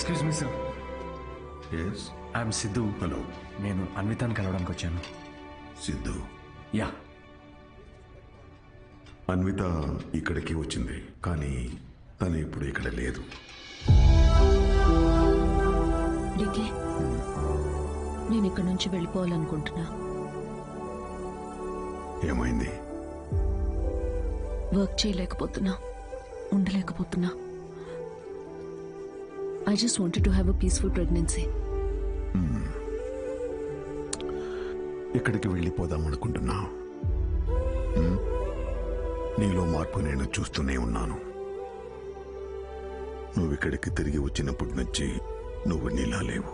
Excuse me sir. I'm Siddhu. Hello. నేను అన్వితాన్ని కలవడానికి వచ్చాను. సిద్ధు? యా. అన్విత ఇక్కడికి వచ్చింది, కానీ తను ఇప్పుడు ఇక్కడ లేదు. నేను ఇక్కడి నుంచి వెళ్ళిపోవాలనుకుంటున్నా. ఏమైంది? Work చేయలేకపోతున్నా, ఉండలేకపోతున్నా. I just wanted to have a peaceful pregnancy. ఎక్కడికి వెళ్ళిపోదాం అనుకుంటున్నా? నీలో మార్పు నేను చూస్తూనే ఉన్నాను. నువ్వు ఇక్కడికి తిరిగి వచ్చినప్పటి నుంచి నువ్వు నీలా లేవు.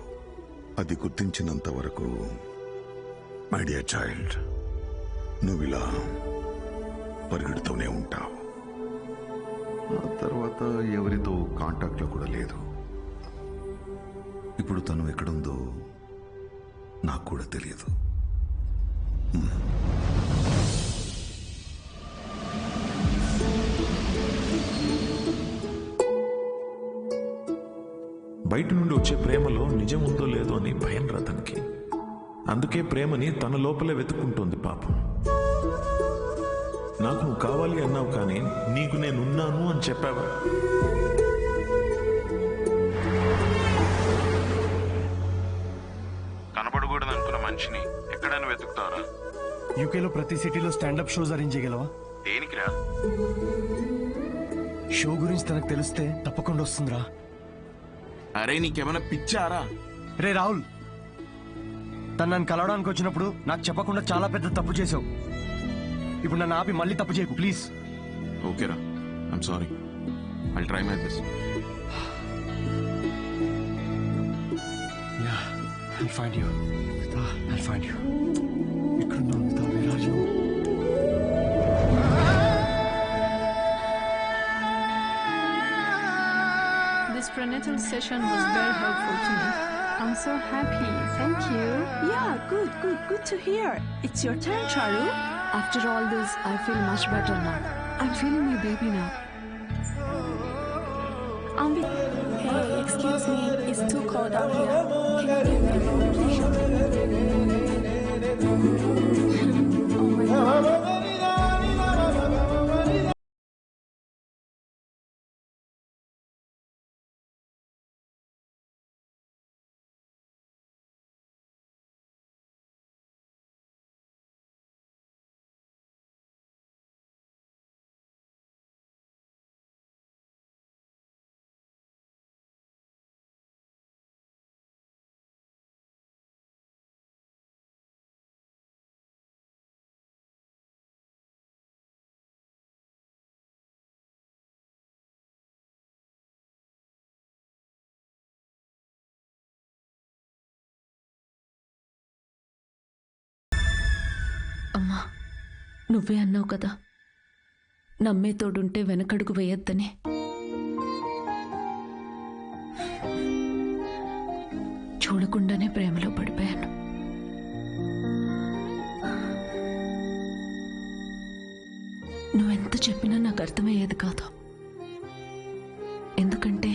అది గుర్తించినంత వరకు మై డియర్ చైల్డ్, నువ్వు ఇలా పరిగెడుతూనే ఉంటావు. ఆ తర్వాత ఎవరితో కాంటాక్ట్లో కూడా లేదు. ఇప్పుడు తను ఎక్కడుందో నాకు కూడా తెలియదు. బయట నుండి వచ్చే ప్రేమలో నిజం ఉందో లేదో అని భయం రా తనకి. అందుకే ప్రేమని తన లోపలే వెతుక్కుంటోంది పాపం. నాకు నువ్వు కావాలి అన్నావు, కానీ నీకు నేనున్నాను అని చెప్పావా? కనబడకూడదు అనుకున్న మనిషిని ఎక్కడైనా వెతుకుతారా? యూకేలో ప్రతి సిటీలో స్టాండప్ షోస్ అరేంజ్ చేయగలవా? దేనికిరా? షో గురించి తనకు తెలిస్తే తప్పకుండా వస్తుందిరా. అరే నీకేమైనా పిచ్చారా? రే రాహుల్, తను నన్ను కలవడానికి వచ్చినప్పుడు నాకు చెప్పకుండా చాలా పెద్ద తప్పు చేసావు. ఇప్పుడు నన్ను ఆపి మళ్ళీ తప్పు చేయకు ప్లీజ్. ఓకేరా, I'm sorry. I'll try my best. Yeah, I'll find you. I'll find you. ఎక్కడున్నావు Amita? Where are you? This prenatal session was very helpful to me. I'm so happy. Thank you. Yeah, good to hear. It's your turn, Charu. After all this, I feel much better now. I'm feeling my baby now. Hey, excuse me. It's too cold out here. Can you give me a room, please? Oh my God. అమ్మా, నువ్వే అన్నావు కదా నమ్మే తోడుంటే వెనకడుగు వేయొద్దని. చూడకుండానే ప్రేమలో పడిపోయాను. నువ్వెంత చెప్పినా నాకు అర్థమయ్యేది కాదు. ఎందుకంటే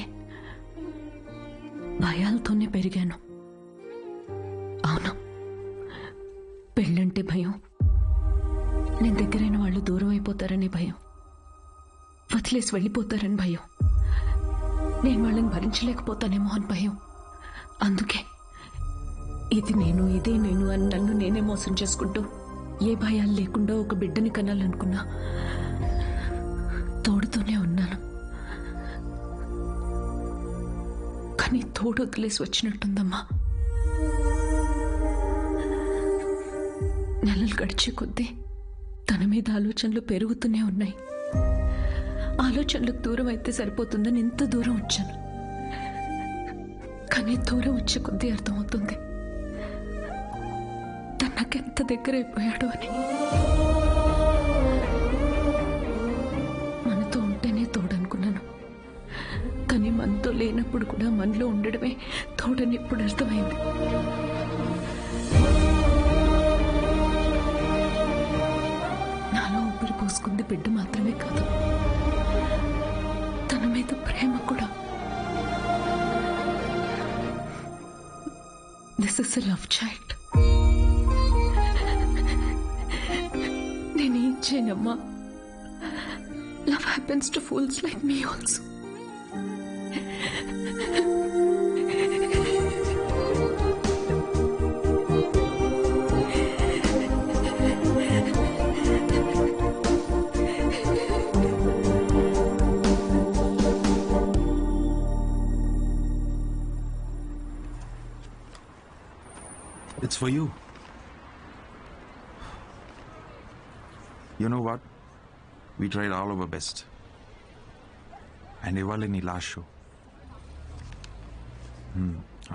భయాలతోనే పెరిగాను. అవును, పెళ్ళంటే భయం, నేను దగ్గరైన వాళ్ళు దూరం అయిపోతారని భయం, వదిలేసి వెళ్ళిపోతారని భయం, నేను వాళ్ళని భరించలేకపోతానేమో అని భయం. అందుకే ఇదే నేను అని నన్ను నేనే మోసం చేసుకుంటూ ఏ భయాలు లేకుండా ఒక బిడ్డని కనాలనుకున్నా. తోడుతూనే ఉన్నాను, కానీ తోడు వదిలేసి వచ్చినట్టుందమ్మా. నెలలు గడిచే కొద్దీ తన మీద ఆలోచనలు పెరుగుతూనే ఉన్నాయి. ఆలోచనలకు దూరం అయితే సరిపోతుందని ఎంత దూరం వచ్చాను, కానీ దూరం వచ్చే కొద్దీ అర్థమవుతుంది తను నాకెంత దగ్గర అయిపోయాడు అని. మనతో ఉంటేనే తోడనుకున్నాను, కానీ మనతో లేనప్పుడు కూడా మనలో ఉండడమే తోడని ఇప్పుడు అర్థమైంది. పోసుకుంది బిడ్డ మాత్రమే కాదు, తన మీద ప్రేమ కూడా. This is love child. నేనేం చేయనమ్మా. Love happens to fools like me also. It's for you. You know what? We tried all our best. And ఇవాళ నీ last show.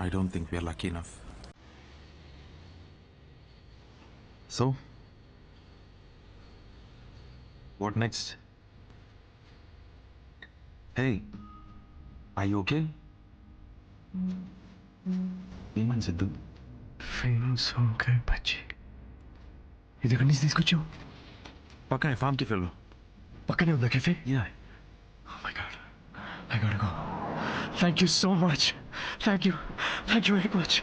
I don't think we are lucky enough. So, what next? Hey, are you okay? ఏమని Siddhu? Feeling so good బచ్చి. ఇది ఎక్కడి నుంచి తీసుకొచ్చావు? పక్కనే farm టిఫిన్లో. పక్కనే ఉందా cafe? Yeah. Oh my God. I gotta go. Thank you so much. Thank you. Thank you very much.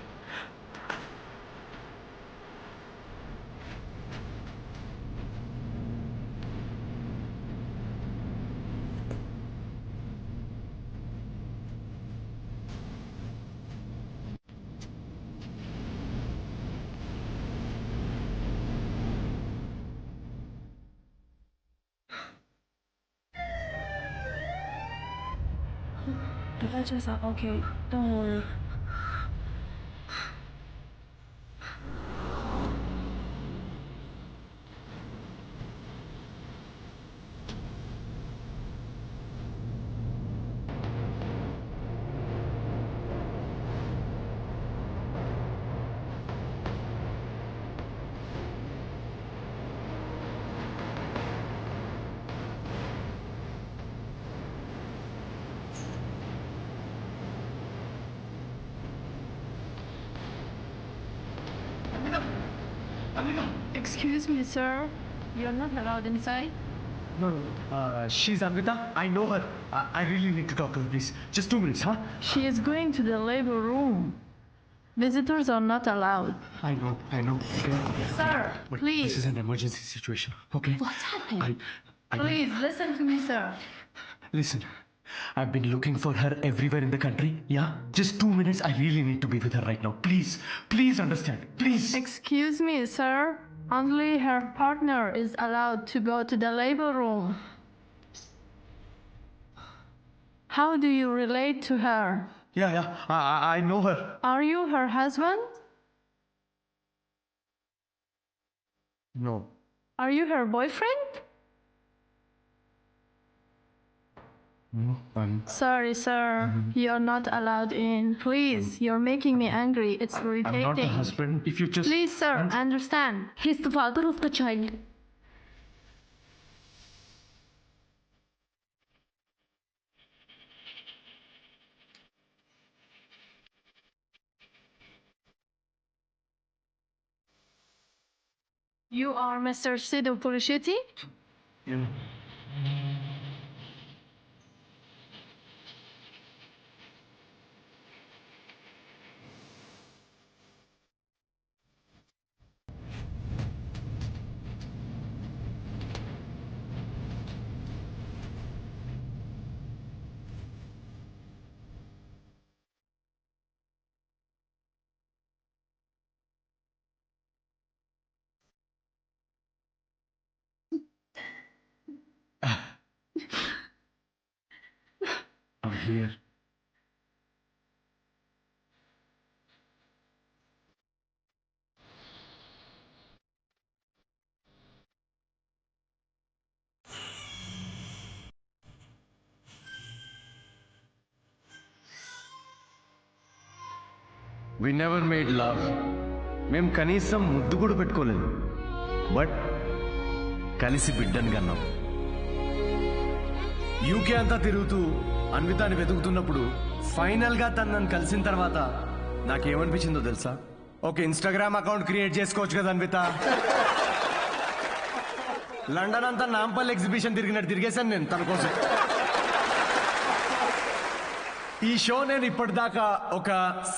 I just okay. Don't worry. Excuse me, sir. You're not allowed inside. No. She's Anvita. I know her. I really need to talk to her, please. Just 2 minutes, huh? She is going to the labor room. Visitors are not allowed. I know. Okay. Sir, But please. this is an emergency situation, okay? What's happening? I Please listen to me, sir. Listen, I've been looking for her everywhere in the country. Yeah? Just 2 minutes. I really need to be with her right now. Please understand. Please. Excuse me, sir. Only her partner is allowed to go to the labor room. How do you relate to her? Yeah. I know her. Are you her husband? No. Are you her boyfriend? No, I'm... Sorry, sir. You're not allowed in. Please, you're making me angry. It's irritating. I'm not the husband. If you just... Please, sir, understand. He's the father of the child. You are Mr. Sidhu Purushetty? Yeah. I'm here. We never made love. మేము కనీసం ముద్దు కూడా పెట్టుకోలేదు. But కలిసి బిడ్డను కన్నాం. UK అంతా తిరుగుతూ అన్వితాని వెతుకుతున్నప్పుడు final గా తను నన్ను కలిసిన తర్వాత నాకేమనిపించిందో తెలుసా? ఒక ఇన్స్టాగ్రామ్ అకౌంట్ క్రియేట్ చేసుకోవచ్చు కదా అన్విత. లండన్ అంతా నాంపల్ ఎగ్జిబిషన్ తిరిగినట్టు తిరిగేశాను నేను తన కోసం. ఈ షో నేను ఇప్పటిదాకా ఒక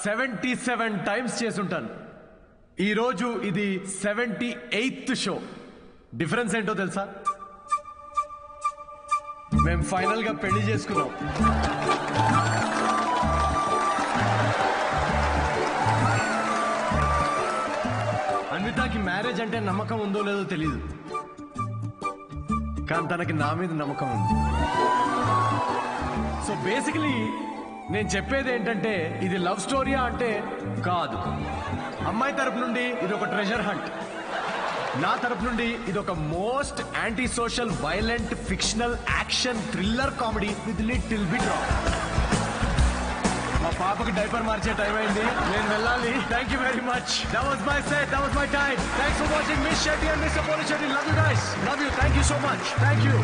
77 టైమ్స్ చేసుంటాను. ఈరోజు ఇది 78th షో. డిఫరెన్స్ ఏంటో తెలుసా? మేము ఫైనల్ గా పెళ్లి చేసుకున్నాం. అన్వితాకి మ్యారేజ్ అంటే నమ్మకం ఉందో లేదో తెలియదు, కానీ తనకి నా మీద నమ్మకం ఉంది. సో బేసికలీ నేను చెప్పేది ఏంటంటే, ఇది లవ్ స్టోరీయా అంటే కాదు. అమ్మాయి తరపు నుండి ఇది ఒక ట్రెజర్ హంట్, నా తరపు నుండి ఇది ఒక most anti social violent fictional action thriller comedy with little bit rock. మా పాపకి డైపర్ మార్చే టైం అయింది, నేను వెళ్ళాలి. Thank you very much. That was my set, that was my time. Thanks for watching miss Shetty and mister Poli Shetty. Love you guys, love you. Thank you so much. Thank you.